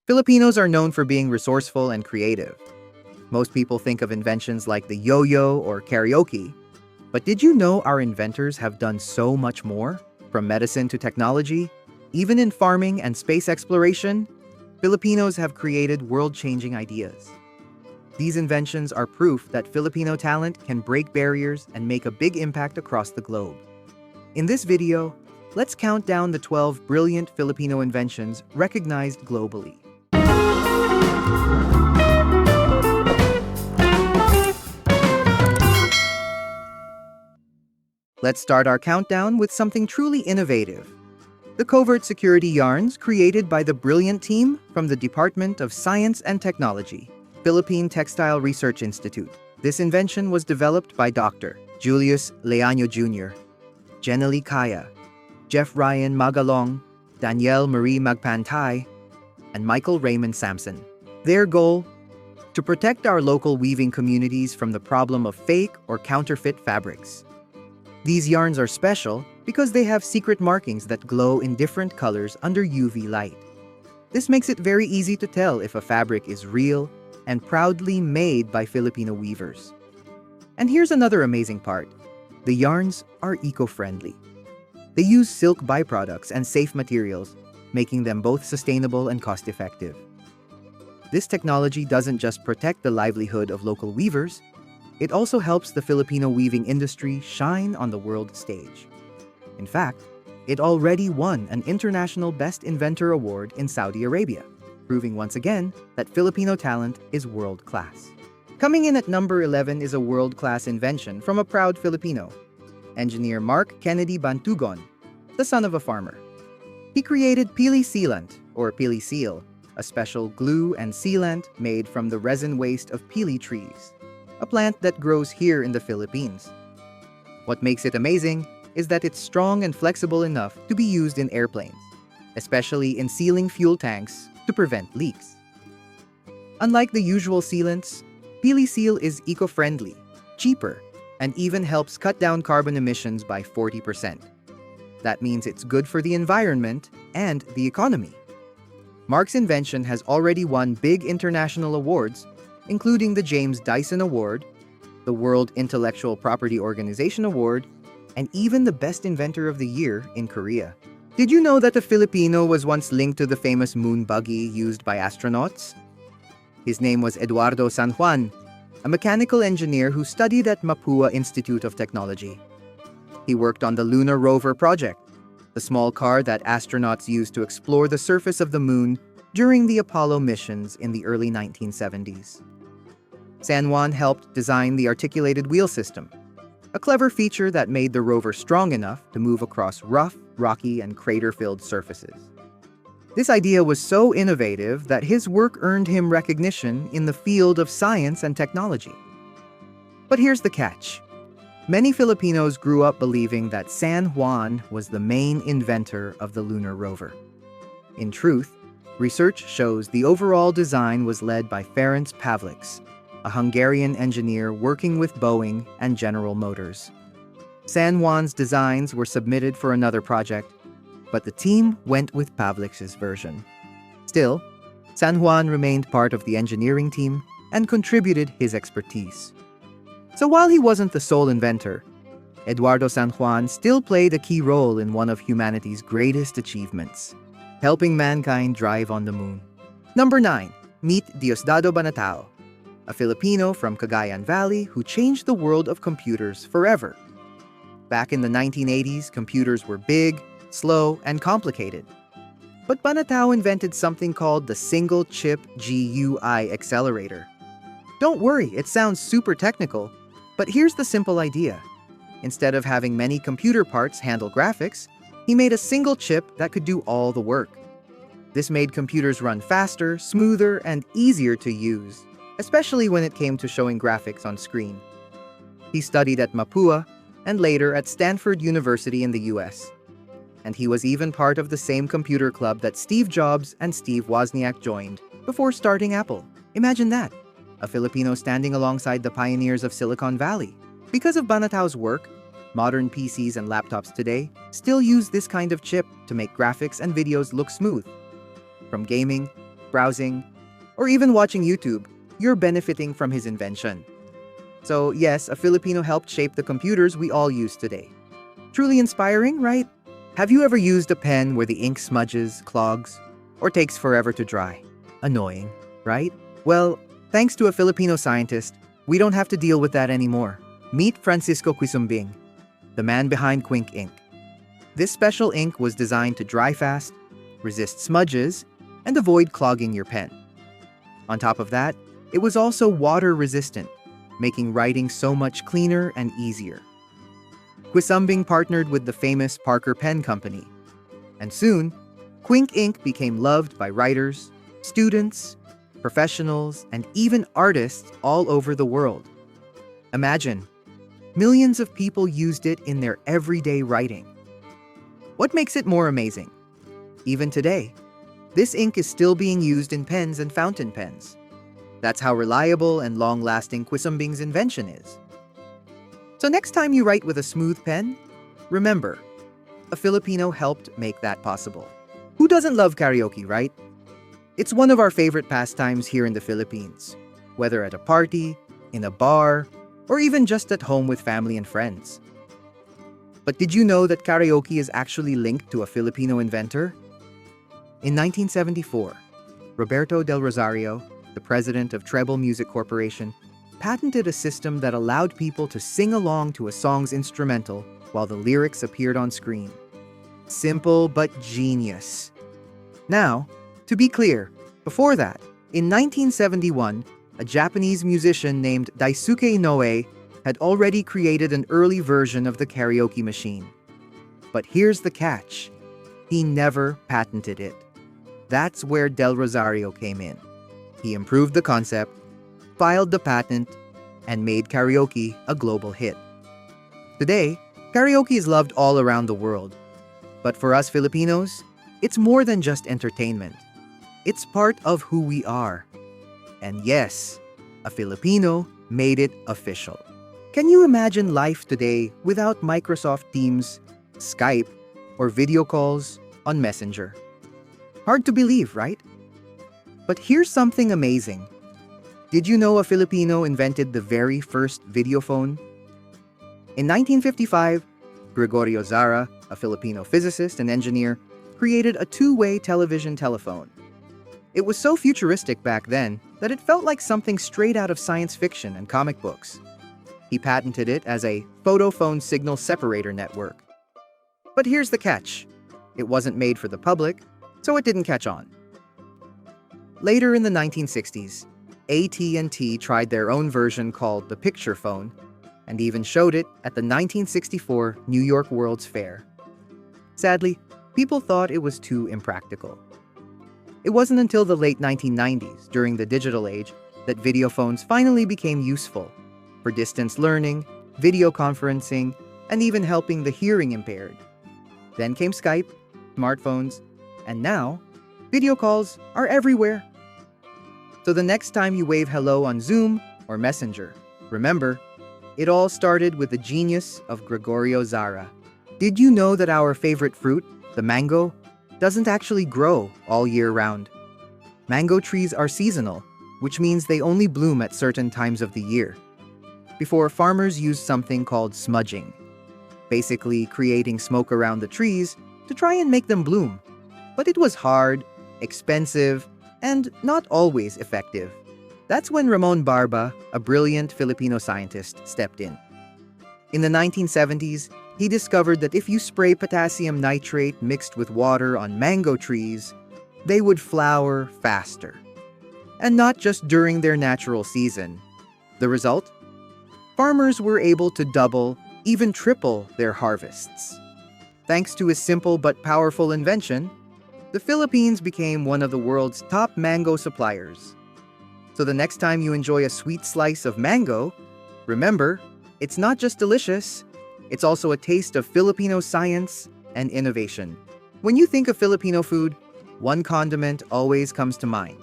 Filipinos are known for being resourceful and creative. Most people think of inventions like the yo-yo or karaoke. But did you know our inventors have done so much more? From medicine to technology, even in farming and space exploration, Filipinos have created world-changing ideas. These inventions are proof that Filipino talent can break barriers and make a big impact across the globe. In this video, let's count down the 12 brilliant Filipino inventions recognized globally. Let's start our countdown with something truly innovative. The covert security yarns created by the brilliant team from the Department of Science and Technology, Philippine Textile Research Institute. This invention was developed by Dr. Julius Leaño Jr., Jenely Kaya, Jeff Ryan Magalong, Danielle Marie Magpantay, and Michael Raymond Sampson. Their goal? To protect our local weaving communities from the problem of fake or counterfeit fabrics. These yarns are special because they have secret markings that glow in different colors under UV light. This makes it very easy to tell if a fabric is real and proudly made by Filipino weavers. And here's another amazing part. The yarns are eco-friendly. They use silk byproducts and safe materials, making them both sustainable and cost-effective. This technology doesn't just protect the livelihood of local weavers, it also helps the Filipino weaving industry shine on the world stage. In fact, it already won an International Best Inventor Award in Saudi Arabia, proving once again that Filipino talent is world-class. Coming in at number 11 is a world-class invention from a proud Filipino, engineer Mark Kennedy Bantugon, the son of a farmer. He created pili sealant, or pili seal, a special glue and sealant made from the resin waste of pili trees, a plant that grows here in the Philippines. What makes it amazing is that it's strong and flexible enough to be used in airplanes, especially in sealing fuel tanks to prevent leaks. Unlike the usual sealants, pili seal is eco-friendly, cheaper, and even helps cut down carbon emissions by 40%. That means it's good for the environment and the economy. Mark's invention has already won big international awards, including the James Dyson Award, the World Intellectual Property Organization Award, and even the Best Inventor of the Year in Korea. Did you know that a Filipino was once linked to the famous moon buggy used by astronauts? His name was Eduardo San Juan, a mechanical engineer who studied at Mapua Institute of Technology. He worked on the Lunar Rover project, the small car that astronauts used to explore the surface of the moon during the Apollo missions in the early 1970s. San Juan helped design the articulated wheel system, a clever feature that made the rover strong enough to move across rough, rocky, and crater-filled surfaces. This idea was so innovative that his work earned him recognition in the field of science and technology. But here's the catch. Many Filipinos grew up believing that San Juan was the main inventor of the lunar rover. In truth, research shows the overall design was led by Ferenc Pavlics, a Hungarian engineer working with Boeing and General Motors. San Juan's designs were submitted for another project, but the team went with Pavlics' version. Still, San Juan remained part of the engineering team and contributed his expertise. So while he wasn't the sole inventor, Eduardo San Juan still played a key role in one of humanity's greatest achievements, helping mankind drive on the moon. Number 9. Meet Diosdado Banatao, a Filipino from Cagayan Valley who changed the world of computers forever. Back in the 1980s, computers were big, slow, and complicated. But Banatao invented something called the single-chip GUI accelerator. Don't worry, it sounds super technical, but here's the simple idea. Instead of having many computer parts handle graphics, he made a single chip that could do all the work. This made computers run faster, smoother, and easier to use, especially when it came to showing graphics on screen. He studied at Mapua and later at Stanford University in the US. And he was even part of the same computer club that Steve Jobs and Steve Wozniak joined before starting Apple. Imagine that, a Filipino standing alongside the pioneers of Silicon Valley. Because of Banatao's work, modern PCs and laptops today still use this kind of chip to make graphics and videos look smooth. From gaming browsing, or even watching YouTube, you're benefiting from his invention. So yes, a Filipino helped shape the computers we all use today. Truly inspiring, right? Have you ever used a pen where the ink smudges, clogs, or takes forever to dry? Annoying, right? Well, thanks to a Filipino scientist, we don't have to deal with that anymore. Meet Francisco Quisumbing, the man behind Quink ink. This special ink was designed to dry fast, resist smudges, and avoid clogging your pen. On top of that, it was also water-resistant, making writing so much cleaner and easier. Quisumbing partnered with the famous Parker Pen Company, and soon, Quink ink became loved by writers, students, professionals, and even artists all over the world. Imagine, millions of people used it in their everyday writing. What makes it more amazing? Even today, this ink is still being used in pens and fountain pens. That's how reliable and long-lasting Quisumbing's invention is. So next time you write with a smooth pen, remember, a Filipino helped make that possible. Who doesn't love karaoke, right? It's one of our favorite pastimes here in the Philippines, whether at a party, in a bar, or even just at home with family and friends. But did you know that karaoke is actually linked to a Filipino inventor? In 1974, Roberto del Rosario, the president of Treble Music Corporation, patented a system that allowed people to sing along to a song's instrumental while the lyrics appeared on screen. Simple but genius. Now, to be clear, before that, in 1971, a Japanese musician named Daisuke Inoue had already created an early version of the karaoke machine. But here's the catch. He never patented it. That's where Del Rosario came in. He improved the concept, filed the patent, and made karaoke a global hit. Today, karaoke is loved all around the world. But for us Filipinos, it's more than just entertainment. It's part of who we are. And yes, a Filipino made it official. Can you imagine life today without Microsoft Teams, Skype, or video calls on Messenger? Hard to believe, right? But here's something amazing. Did you know a Filipino invented the very first video phone? In 1955, Gregorio Zara, a Filipino physicist and engineer, created a two-way television telephone. It was so futuristic back then that it felt like something straight out of science fiction and comic books. He patented it as a photophone signal separator network. But here's the catch. It wasn't made for the public, so it didn't catch on. Later in the 1960s, AT&T tried their own version called the picture phone, and even showed it at the 1964 New York World's Fair. Sadly, people thought it was too impractical. It wasn't until the late 1990s, during the digital age, that video phones finally became useful for distance learning, video conferencing, and even helping the hearing impaired. Then came Skype, smartphones, and now, video calls are everywhere. So the next time you wave hello on Zoom or Messenger, remember, it all started with the genius of Gregorio Zara. Did you know that our favorite fruit, the mango, doesn't actually grow all year round? Mango trees are seasonal, which means they only bloom at certain times of the year. Before, farmers used something called smudging, basically creating smoke around the trees to try and make them bloom. But it was hard, expensive, and not always effective. That's when Ramon Barba, a brilliant Filipino scientist, stepped in. In the 1970s, he discovered that if you spray potassium nitrate mixed with water on mango trees, they would flower faster. And not just during their natural season. The result? Farmers were able to double, even triple their harvests. Thanks to his simple but powerful invention, the Philippines became one of the world's top mango suppliers. So the next time you enjoy a sweet slice of mango, remember, it's not just delicious, it's also a taste of Filipino science and innovation. When you think of Filipino food, one condiment always comes to mind: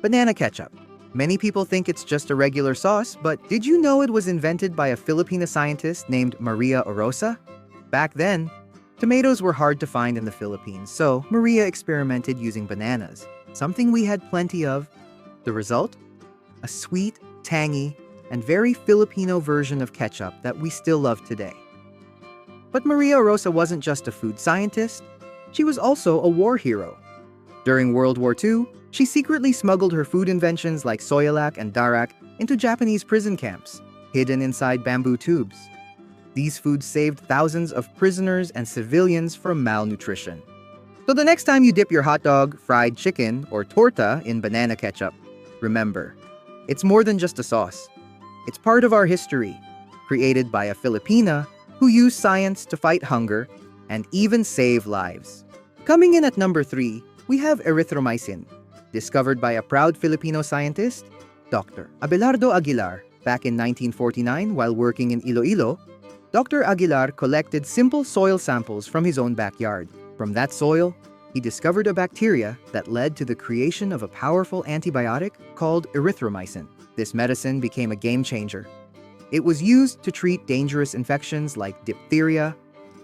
banana ketchup. Many people think it's just a regular sauce, but did you know it was invented by a Filipino scientist named Maria Orosa? Back then, tomatoes were hard to find in the Philippines, so Maria experimented using bananas. something we had plenty of. The result? A sweet, tangy, and very Filipino version of ketchup that we still love today. But Maria Orosa wasn't just a food scientist, she was also a war hero. During World War II, she secretly smuggled her food inventions like soyalak and darak into Japanese prison camps, hidden inside bamboo tubes. These foods saved thousands of prisoners and civilians from malnutrition. So the next time you dip your hot dog, fried chicken, or torta in banana ketchup, remember, it's more than just a sauce. It's part of our history, created by a Filipina who used science to fight hunger and even save lives. Coming in at number 3, we have erythromycin, discovered by a proud Filipino scientist, Dr. Abelardo Aguilar. Back in 1949, while working in Iloilo, Dr. Aguilar collected simple soil samples from his own backyard. From that soil, he discovered a bacteria that led to the creation of a powerful antibiotic called erythromycin. This medicine became a game changer. It was used to treat dangerous infections like diphtheria,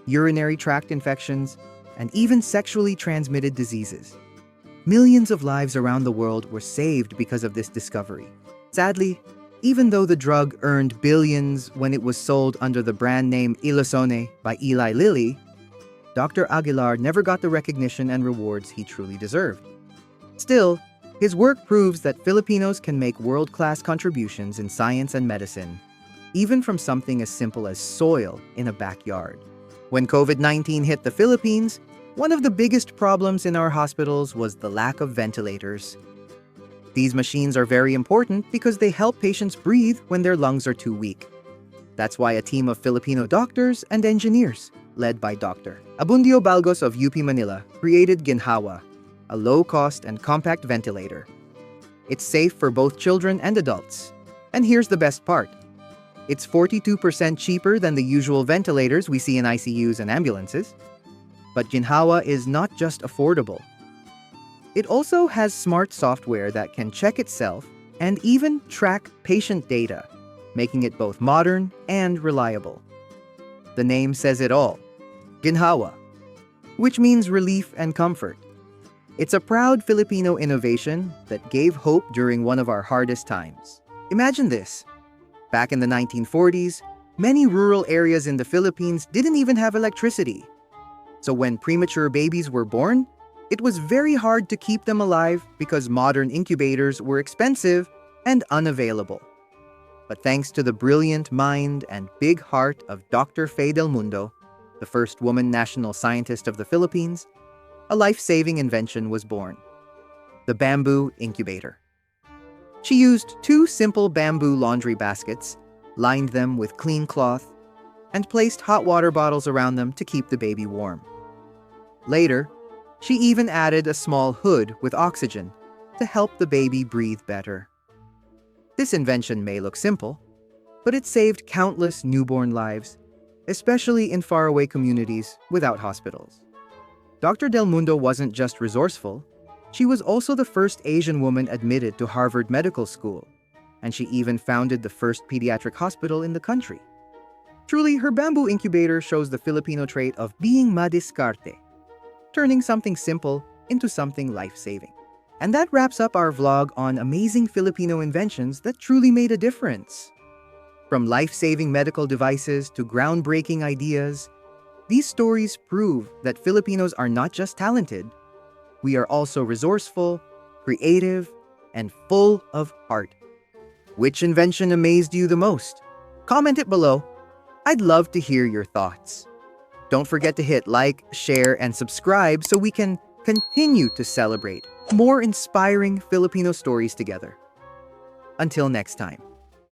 urinary tract infections, and even sexually transmitted diseases. Millions of lives around the world were saved because of this discovery. Sadly, even though the drug earned billions when it was sold under the brand name Ilosone by Eli Lilly, Dr. Aguilar never got the recognition and rewards he truly deserved. Still, his work proves that Filipinos can make world-class contributions in science and medicine, even from something as simple as soil in a backyard. When COVID-19 hit the Philippines, one of the biggest problems in our hospitals was the lack of ventilators. These machines are very important because they help patients breathe when their lungs are too weak. That's why a team of Filipino doctors and engineers, led by Dr. Abundio Balgos of UP Manila, created Ginhawa, a low-cost and compact ventilator. It's safe for both children and adults. And here's the best part. It's 42% cheaper than the usual ventilators we see in ICUs and ambulances. But Ginhawa is not just affordable. It also has smart software that can check itself and even track patient data, making it both modern and reliable. The name says it all, Ginhawa, which means relief and comfort. It's a proud Filipino innovation that gave hope during one of our hardest times. Imagine this. Back in the 1940s, many rural areas in the Philippines didn't even have electricity. So when premature babies were born, it was very hard to keep them alive because modern incubators were expensive and unavailable. But thanks to the brilliant mind and big heart of Dr. Faye del Mundo, the first woman national scientist of the Philippines, a life-saving invention was born: the bamboo incubator. She used 2 simple bamboo laundry baskets, lined them with clean cloth, and placed hot water bottles around them to keep the baby warm. Later, she even added a small hood with oxygen to help the baby breathe better. This invention may look simple, but it saved countless newborn lives, especially in faraway communities without hospitals. Dr. Del Mundo wasn't just resourceful, she was also the first Asian woman admitted to Harvard Medical School, and she even founded the first pediatric hospital in the country. Truly, her bamboo incubator shows the Filipino trait of being madiskarte, turning something simple into something life-saving. And that wraps up our vlog on amazing Filipino inventions that truly made a difference. From life-saving medical devices to groundbreaking ideas, these stories prove that Filipinos are not just talented, we are also resourceful, creative, and full of heart. Which invention amazed you the most? Comment it below. I'd love to hear your thoughts. Don't forget to hit like, share, and subscribe so we can continue to celebrate more inspiring Filipino stories together. Until next time.